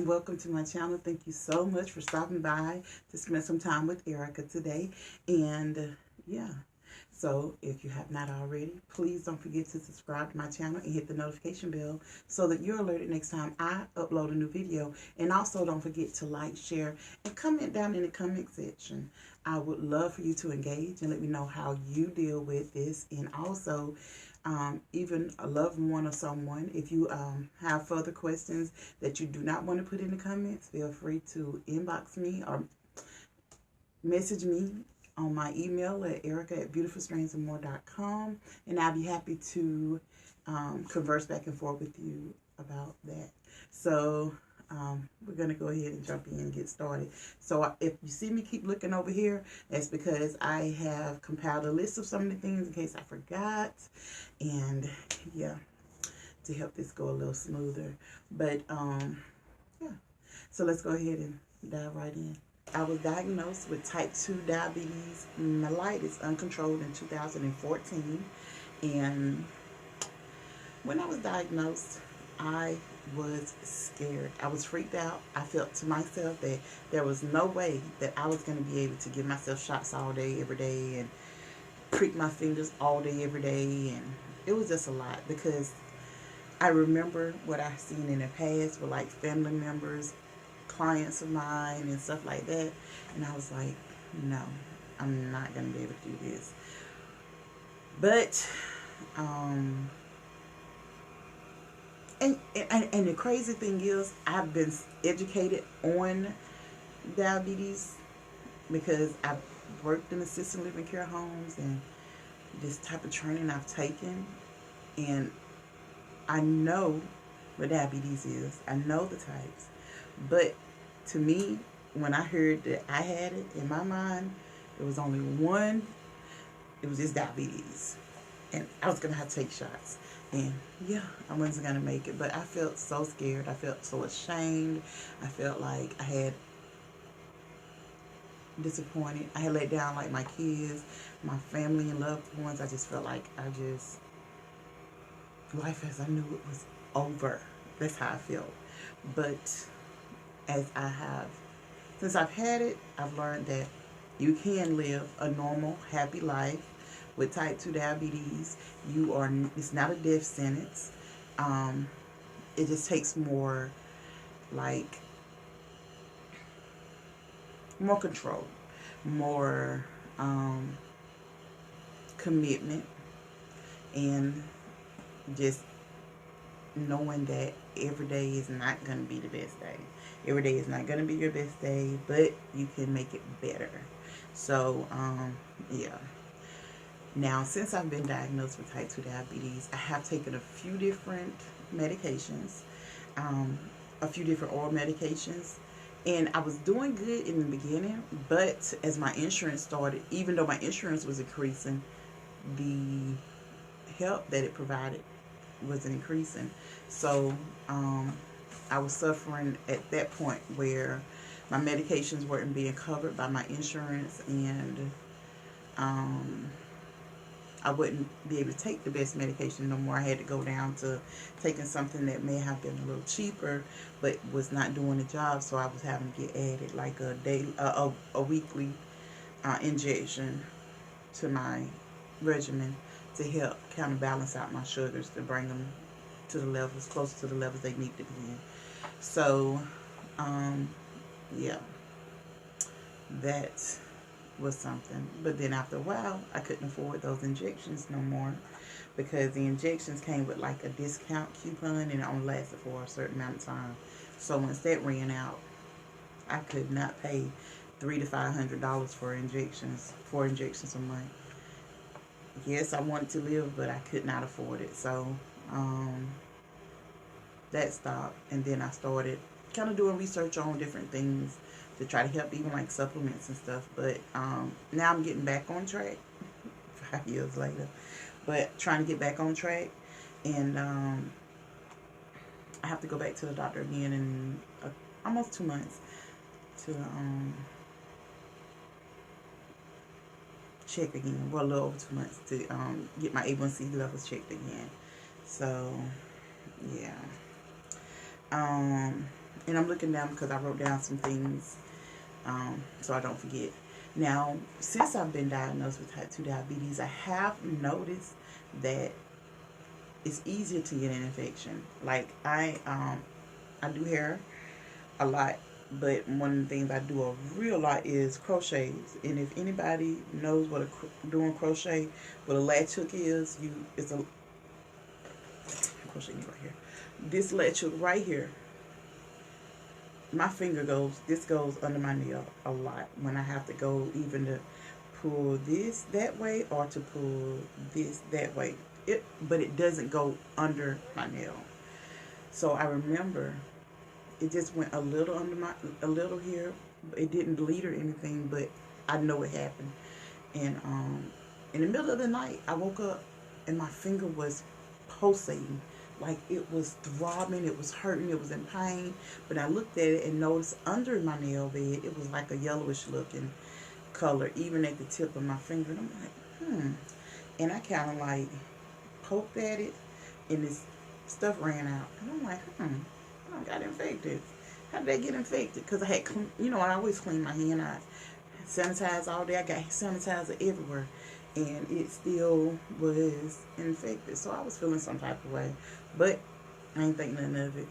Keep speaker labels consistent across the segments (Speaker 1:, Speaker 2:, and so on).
Speaker 1: and welcome to my channel. Thank you so much for stopping by to spend some time with Erica today. And yeah, so if you have not already, please don't forget to subscribe to my channel and hit the notification bell so that you're alerted next time I upload a new video. And also don't forget to like, share, and comment down in the comment section. I would love for you to engage and let me know how you deal with this. And also, even a loved one or someone, if you have further questions that you do not want to put in the comments, feel free to inbox me or message me on my email at erica@beautifulstrandsandmore.com, and I'll be happy to converse back and forth with you about that. So we're going to go ahead and jump in and get started. So if you see me keep looking over here, that's because I have compiled a list of some of the things in case I forgot. And yeah, to help this go a little smoother. But yeah, so let's go ahead and dive right in. I was diagnosed with type 2 diabetes mellitus uncontrolled in 2014. And when I was diagnosed, I was scared. I was freaked out. I felt to myself that there was no way that I was going to be able to give myself shots all day, every day, and prick my fingers all day, every day. And it was just a lot because I remember what I've seen in the past with like family members, clients of mine, and stuff like that. And I was like, no, I'm not going to be able to do this. But, and the crazy thing is, I've been educated on diabetes because I've worked in assisted living care homes and this type of training I've taken, and I know what diabetes is. I know the types. But to me, when I heard that I had it, in my mind, it was only one. It was just diabetes. And I was going to have to take shots. And yeah, I wasn't going to make it. But I felt so scared. I felt so ashamed. I felt like I had disappointed. I had let down like my kids, my family and loved ones. I just felt like life as I knew it was over. That's how I felt. But since I've had it, I've learned that you can live a normal, happy life with type 2 diabetes. It's not a death sentence. It just takes more control, more commitment, and just knowing that every day is not going to be the best day. Every day is not going to be your best day, but you can make it better. So, yeah. Now, since I've been diagnosed with type 2 diabetes, I have taken a few different medications, a few different oral medications, and I was doing good in the beginning, but as my insurance started, even though my insurance was increasing, the help that it provided wasn't increasing. So I was suffering at that point where my medications weren't being covered by my insurance, and I wouldn't be able to take the best medication no more. I had to go down to taking something that may have been a little cheaper but was not doing the job, so I was having to get added like a weekly injection to my regimen to help counterbalance out my sugars, to bring them to the levels, closer to the levels they need to be in. So, yeah, that was something. But then after a while, I couldn't afford those injections no more because the injections came with like a discount coupon and it only lasted for a certain amount of time. So once that ran out, I could not pay $300 to $500 for injections, 4 injections a month. Yes, I wanted to live, but I could not afford it. So that stopped, and then I started kind of doing research on different things to try to help, even like supplements and stuff. But now I'm getting back on track 5 years later, but trying to get back on track. And I have to go back to the doctor again in almost 2 months to check again. Well, a little over 2 months to get my A1C levels checked again. So yeah, And I'm looking down because I wrote down some things so I don't forget. Now, since I've been diagnosed with type 2 diabetes, I have noticed that it's easier to get an infection. Like, I do hair a lot, but one of the things I do a real lot is crochets. And if anybody knows what doing crochet, what a latch hook is, it's a crochet right here. This latch hook right here, my finger this goes under my nail a lot when I have to go even to pull this that way or to pull this that way. But it doesn't go under my nail. So I remember it just went a little under a little here. It didn't bleed or anything, but I know it happened. And in the middle of the night, I woke up and my finger was pulsating. Like, it was throbbing, it was hurting, it was in pain. But I looked at it and noticed under my nail bed, it was like a yellowish looking color, even at the tip of my finger. And I'm like, And I kind of like poked at it, and this stuff ran out. And I'm like, I got infected. How did I get infected? Because I had, I always clean my hand. I sanitize all day. I got sanitizer everywhere. And it still was infected. So I was feeling some type of way. But I ain't think nothing of it.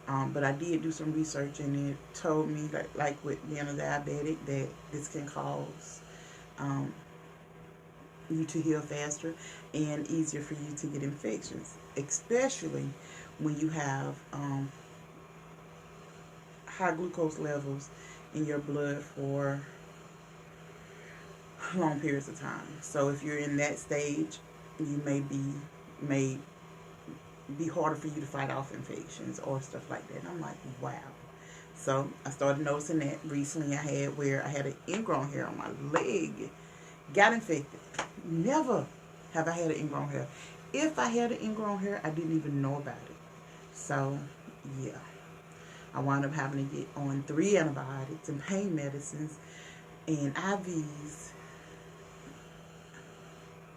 Speaker 1: But I did do some research, and it told me, like with being a diabetic, that this can cause you to heal faster and easier for you to get infections. Especially when you have high glucose levels in your blood for long periods of time. So if you're in that stage, you may be harder for you to fight off infections or stuff like that. And I'm like, wow. So I started noticing that recently. I had an ingrown hair on my leg, got infected. Never have I had an ingrown hair. If I had an ingrown hair, I didn't even know about it. So yeah, I wound up having to get on 3 antibiotics and pain medicines and IVs.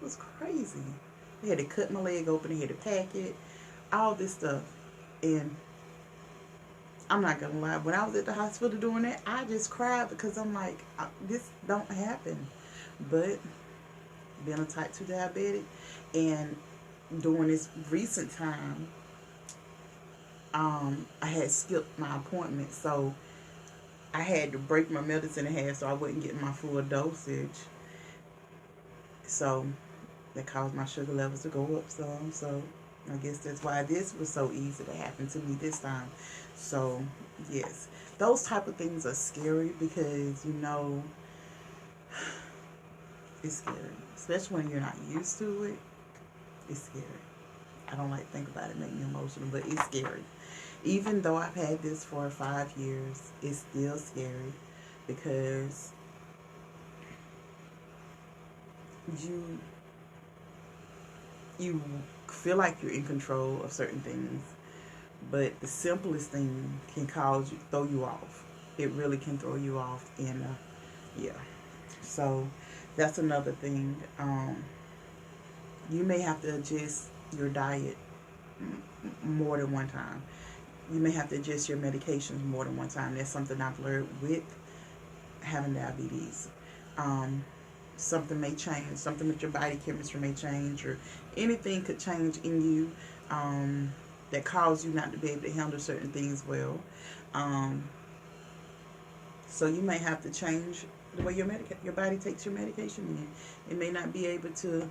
Speaker 1: It was crazy. They had to cut my leg open. They had to pack it. All this stuff. And I'm not going to lie. When I was at the hospital doing that, I just cried because I'm like, this don't happen. But being a type 2 diabetic and during this recent time, I had skipped my appointment. So I had to break my medicine in half so I wouldn't get my full dosage. So that caused my sugar levels to go up some. So I guess that's why this was so easy to happen to me this time. So yes, those type of things are scary because it's scary, especially when you're not used to it. It's scary. I don't like to think about it, make me emotional, but it's scary. Even though I've had this for 5 years, it's still scary because you feel like you're in control of certain things, but the simplest thing can throw you off. It really can throw you off, and yeah. So that's another thing. You may have to adjust your diet more than one time. You may have to adjust your medications more than one time. That's something I've learned with having diabetes. Something may change. Something with your body chemistry may change, or anything could change in you that cause you not to be able to handle certain things well. So you may have to change the way your body takes your medication in. It may not be able to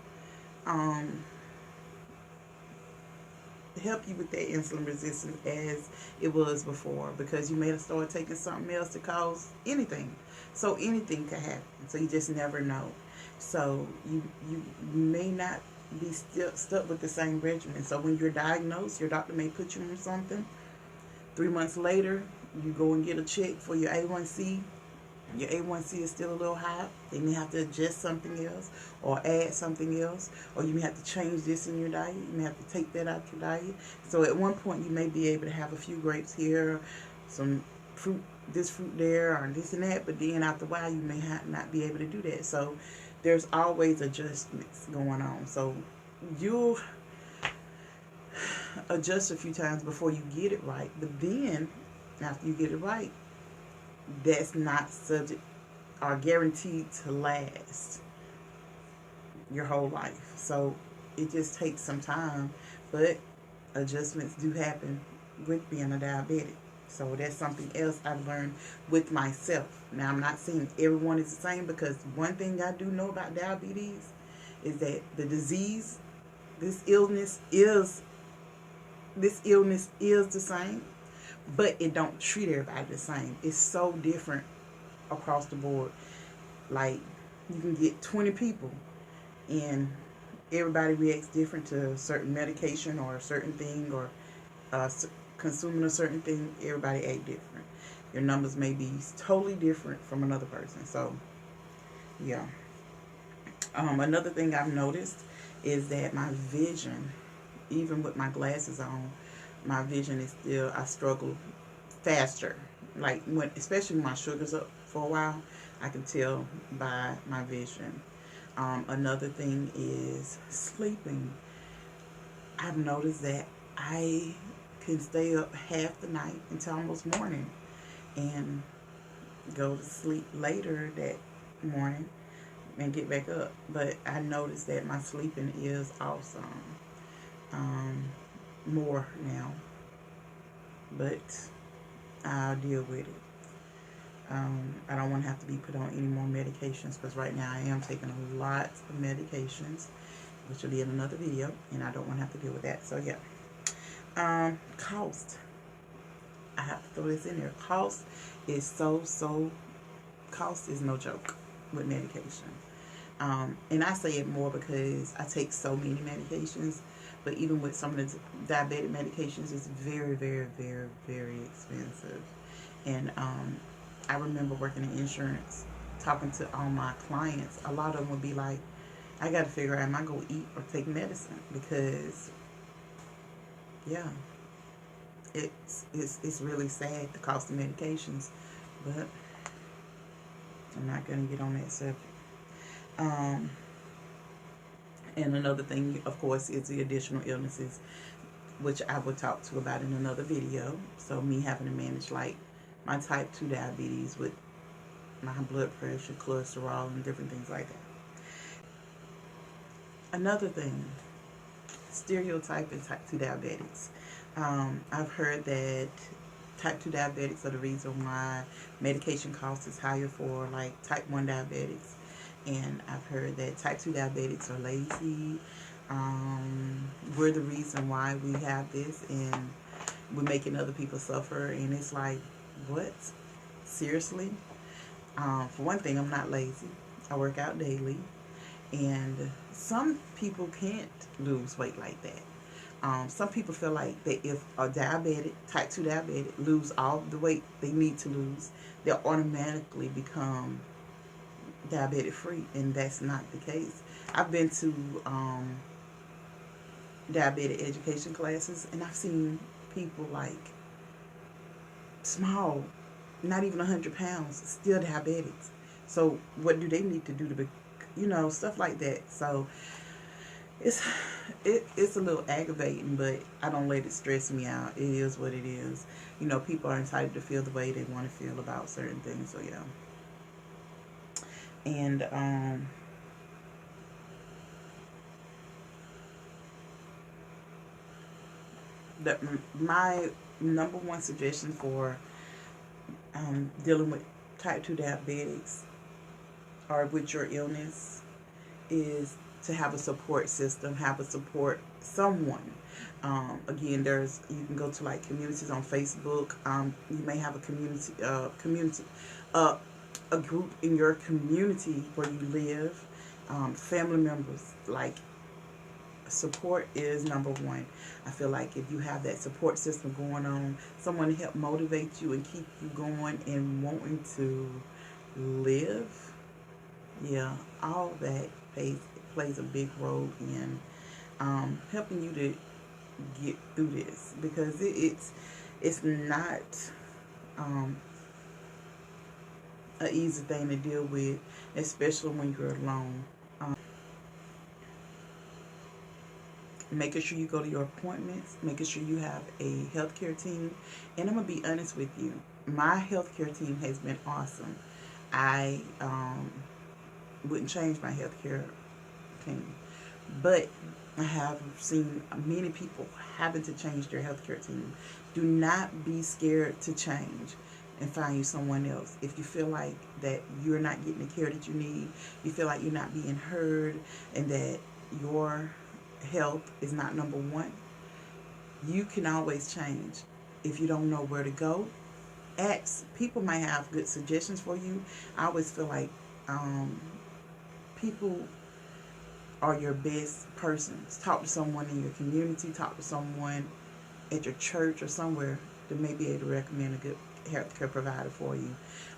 Speaker 1: help you with that insulin resistance as it was before, because you may have started taking something else to cause anything. So anything could happen. So you just never know. So you may not be still stuck with the same regimen. So when you're diagnosed, your doctor may put you on something. 3 months later, you go and get a check for your A1C. Your A1C is still a little high. They may have to adjust something else or add something else. Or you may have to change this in your diet. You may have to take that out your diet. So at one point, you may be able to have a few grapes here, some fruit, this fruit there, or this and that. But then after a while, you may not be able to do that. So there's always adjustments going on. So you'll adjust a few times before you get it right. But then after you get it right, that's not subject or guaranteed to last your whole life. So it just takes some time, but adjustments do happen with being a diabetic. So that's something else I've learned with myself. Now, I'm not saying everyone is the same, because one thing I do know about diabetes is that the disease, this illness is the same, but it don't treat everybody the same. It's so different across the board. Like, you can get 20 people and everybody reacts different to a certain medication or a certain thing, or consuming a certain thing. Everybody act different. Your numbers may be totally different from another person. So yeah. Another thing I've noticed is that my vision, even with my glasses on, my vision is still, I struggle faster. Like, when, especially when my sugar's up for a while, I can tell by my vision. Another thing is sleeping. I've noticed that I can stay up half the night until almost morning and go to sleep later that morning and get back up. But I noticed that my sleeping is awesome. More now. But I'll deal with it. I don't want to have to be put on any more medications, because right now I am taking a lot of medications, which will be in another video, and I don't want to have to deal with that. So yeah. Cost. I have to throw this in there. Cost is cost is no joke with medication. And I say it more because I take so many medications, but even with some of the diabetic medications, it's very, very, very, very expensive. And I remember working in insurance, talking to all my clients. A lot of them would be like, I got to figure out, am I going to eat or take medicine? Because, yeah, it's really sad, the cost of medications. But I'm not going to get on that subject. And another thing, of course, is the additional illnesses, which I will talk to about in another video. So me having to manage, like, my type 2 diabetes with my blood pressure, cholesterol, and different things like that. Another thing, stereotype in type 2 diabetics. I've heard that type 2 diabetics are the reason why medication cost is higher for, like, type 1 diabetics. And I've heard that type 2 diabetics are lazy. We're the reason why we have this, and we're making other people suffer. And it's like, what? Seriously? For one thing, I'm not lazy. I work out daily. And some people can't lose weight like that. Some people feel like that if a diabetic, type 2 diabetic, lose all the weight they need to lose, they'll automatically become diabetic free, and that's not the case. I've been to diabetic education classes, and I've seen people like small, not even 100 pounds, still diabetics. So what do they need to do to be, stuff like that. So it's a little aggravating, but I don't let it stress me out. It is what it is. People are entitled to feel the way they want to feel about certain things. So yeah. And my number one suggestion for dealing with type 2 diabetics or with your illness is to have a support system, have a support someone. Again, you can go to, like, communities on Facebook. You may have a group in your community where you live. Family members, like, support is number one. I feel like if you have that support system going on, someone to help motivate you and keep you going and wanting to live, yeah, all that plays a big role in helping you to get through this, because it's not an easy thing to deal with, especially when you're alone. making sure you go to your appointments, making sure you have a healthcare team. And I'm going to be honest with you, my healthcare team has been awesome. I wouldn't change my healthcare team, but I have seen many people having to change their healthcare team. Do not be scared to change and find you someone else. If you feel like that you're not getting the care that you need, you feel like you're not being heard, and that your health is not number one, you can always change. If you don't know where to go, ask. People might have good suggestions for you. I always feel like people are your best persons. Talk to someone in your community, talk to someone at your church or somewhere that may be able to recommend a good healthcare provider for you.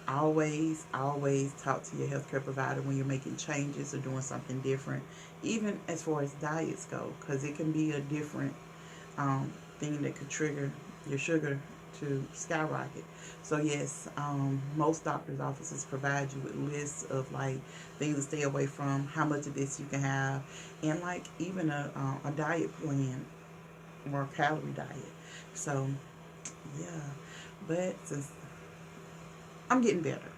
Speaker 1: Always talk to your healthcare provider when you're making changes or doing something different, even as far as diets go, because it can be a different thing that could trigger your sugar to skyrocket. So yes, most doctors' offices provide you with lists of like things to stay away from, how much of this you can have, and like even a diet plan or a calorie diet. So yeah, but since I'm getting better,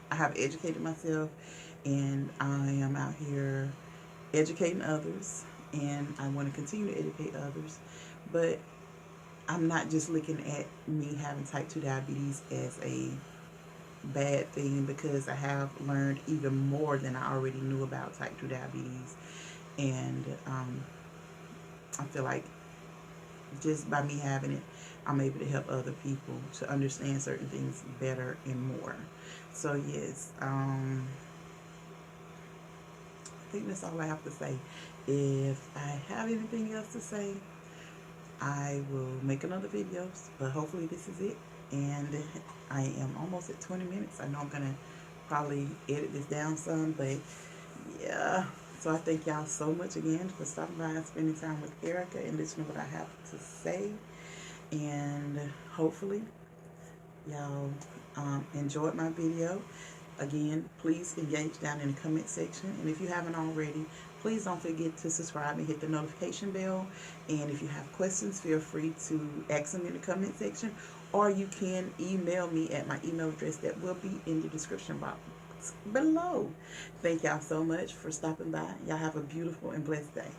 Speaker 1: I have educated myself, and I am out here educating others, and I want to continue to educate others. But I'm not just looking at me having type 2 diabetes as a bad thing, because I have learned even more than I already knew about type 2 diabetes. And I feel like just by me having it, I'm able to help other people to understand certain things better and more. So yes, I think that's all I have to say. If I have anything else to say, I will make another video, but hopefully this is it. And I am almost at 20 minutes. I know I'm gonna probably edit this down some, but yeah. So I thank y'all so much again for stopping by and spending time with Erica and listening to what I have to say. And hopefully y'all enjoyed my video. Again, please engage down in the comment section. And if you haven't already, please don't forget to subscribe and hit the notification bell. And if you have questions, feel free to ask them in the comment section. Or you can email me at my email address that will be in the description box below. Thank y'all so much for stopping by. Y'all have a beautiful and blessed day.